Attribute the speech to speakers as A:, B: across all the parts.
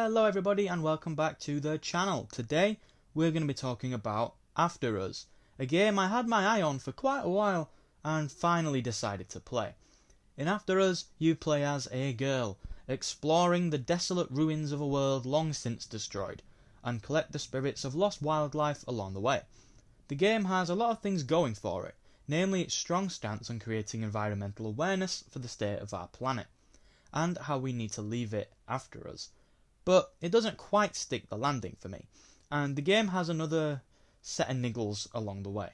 A: Hello everybody and welcome back to the channel. Today we're going to be talking about After Us, a game I had my eye on for quite a while and finally decided to play. In After Us you play as a girl, exploring the desolate ruins of a world long since destroyed, and collect the spirits of lost wildlife along the way. The game has a lot of things going for it, namely its strong stance on creating environmental awareness for the state of our planet, and how we need to leave it after us. But it doesn't quite stick the landing for me, and the game has another set of niggles along the way.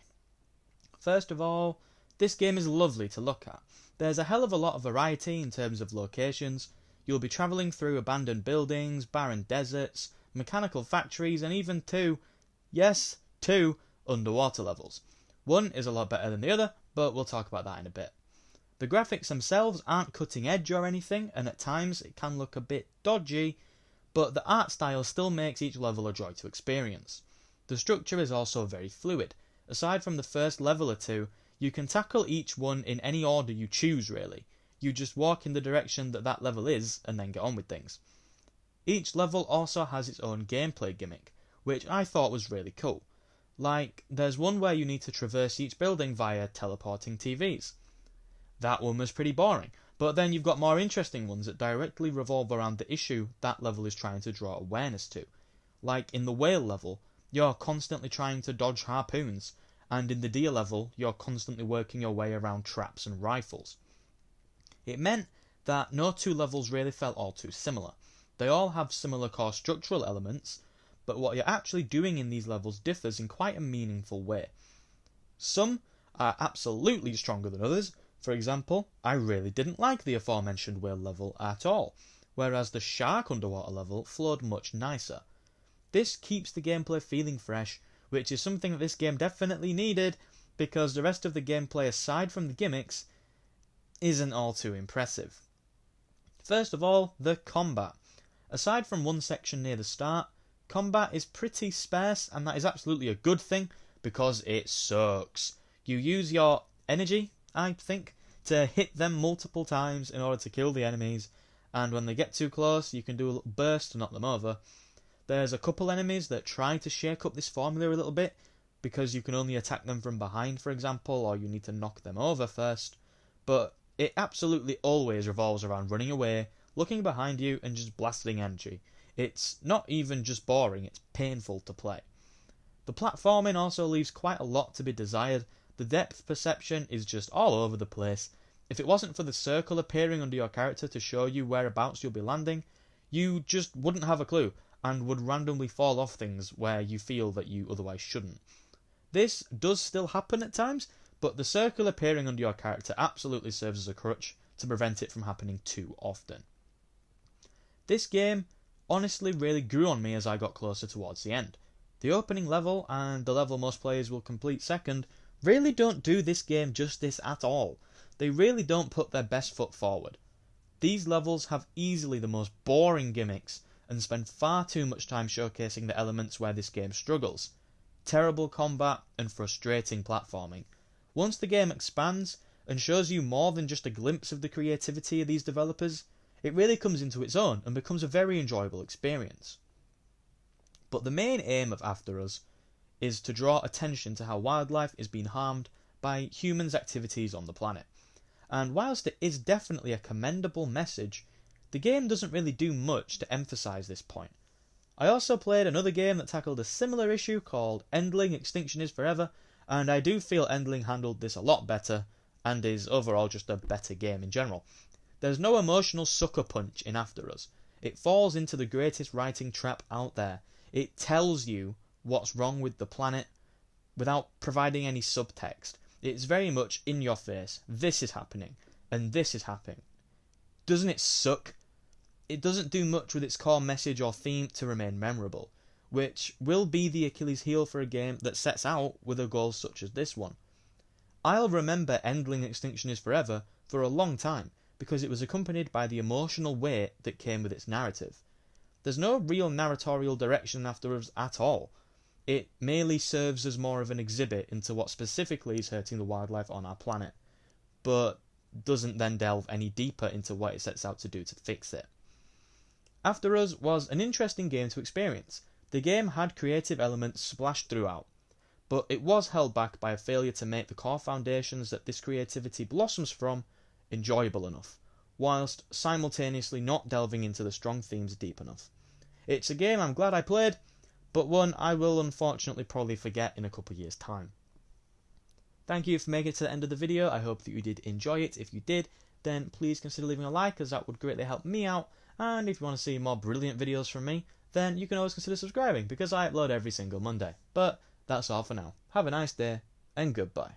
A: First of all, this game is lovely to look at. There's a hell of a lot of variety in terms of locations. You'll be travelling through abandoned buildings, barren deserts, mechanical factories, and even two underwater levels. One is a lot better than the other, but we'll talk about that in a bit. The graphics themselves aren't cutting edge or anything, and at times it can look a bit dodgy, but the art style still makes each level a joy to experience. The structure is also very fluid. Aside from the first level or two, you can tackle each one in any order you choose really. You just walk in the direction that level is and then get on with things. Each level also has its own gameplay gimmick, which I thought was really cool. Like, there's one where you need to traverse each building via teleporting TVs. That one was pretty boring, but then you've got more interesting ones that directly revolve around the issue that level is trying to draw awareness to. Like in the whale level, you're constantly trying to dodge harpoons, and in the deer level, you're constantly working your way around traps and rifles. It meant that no two levels really felt all too similar. They all have similar core structural elements, but what you're actually doing in these levels differs in quite a meaningful way. Some are absolutely stronger than others. For example, I really didn't like the aforementioned whale level at all, whereas the shark underwater level flowed much nicer. This keeps the gameplay feeling fresh, which is something that this game definitely needed, because the rest of the gameplay aside from the gimmicks isn't all too impressive. First of all, the combat. Aside from one section near the start, combat is pretty sparse, and that is absolutely a good thing, because it sucks. You use your energy, I think, to hit them multiple times in order to kill the enemies, and when they get too close you can do a little burst to knock them over. There's a couple enemies that try to shake up this formula a little bit, because you can only attack them from behind, for example, or you need to knock them over first, but it absolutely always revolves around running away, looking behind you and just blasting energy. It's not even just boring, it's painful to play. The platforming also leaves quite a lot to be desired. The depth perception is just all over the place. If it wasn't for the circle appearing under your character to show you whereabouts you'll be landing, you just wouldn't have a clue and would randomly fall off things where you feel that you otherwise shouldn't. This does still happen at times, but the circle appearing under your character absolutely serves as a crutch to prevent it from happening too often. This game honestly really grew on me as I got closer towards the end. The opening level, and the level most players will complete second, really don't do this game justice at all. They really don't put their best foot forward. These levels have easily the most boring gimmicks and spend far too much time showcasing the elements where this game struggles. Terrible combat and frustrating platforming. Once the game expands and shows you more than just a glimpse of the creativity of these developers, it really comes into its own and becomes a very enjoyable experience. But the main aim of After Us is to draw attention to how wildlife is being harmed by humans' activities on the planet. And whilst it is definitely a commendable message, the game doesn't really do much to emphasise this point. I also played another game that tackled a similar issue called Endling Extinction is Forever, and I do feel Endling handled this a lot better, and is overall just a better game in general. There's no emotional sucker punch in After Us. It falls into the greatest writing trap out there. It tells you what's wrong with the planet without providing any subtext. It's very much in your face. This is happening, and this is happening. Doesn't it suck? It doesn't do much with its core message or theme to remain memorable, which will be the Achilles heel for a game that sets out with a goal such as this one. I'll remember Endling Extinction is Forever for a long time, because it was accompanied by the emotional weight that came with its narrative. There's no real narratorial direction After Us at all. It merely serves as more of an exhibit into what specifically is hurting the wildlife on our planet, but doesn't then delve any deeper into what it sets out to do to fix it. After Us was an interesting game to experience. The game had creative elements splashed throughout, but it was held back by a failure to make the core foundations that this creativity blossoms from enjoyable enough, whilst simultaneously not delving into the strong themes deep enough. It's a game I'm glad I played, but one I will unfortunately probably forget in a couple of years' time. Thank you for making it to the end of the video. I hope that you did enjoy it. If you did, then please consider leaving a like, as that would greatly help me out. And if you want to see more brilliant videos from me, then you can always consider subscribing, because I upload every single Monday. But that's all for now. Have a nice day, and goodbye.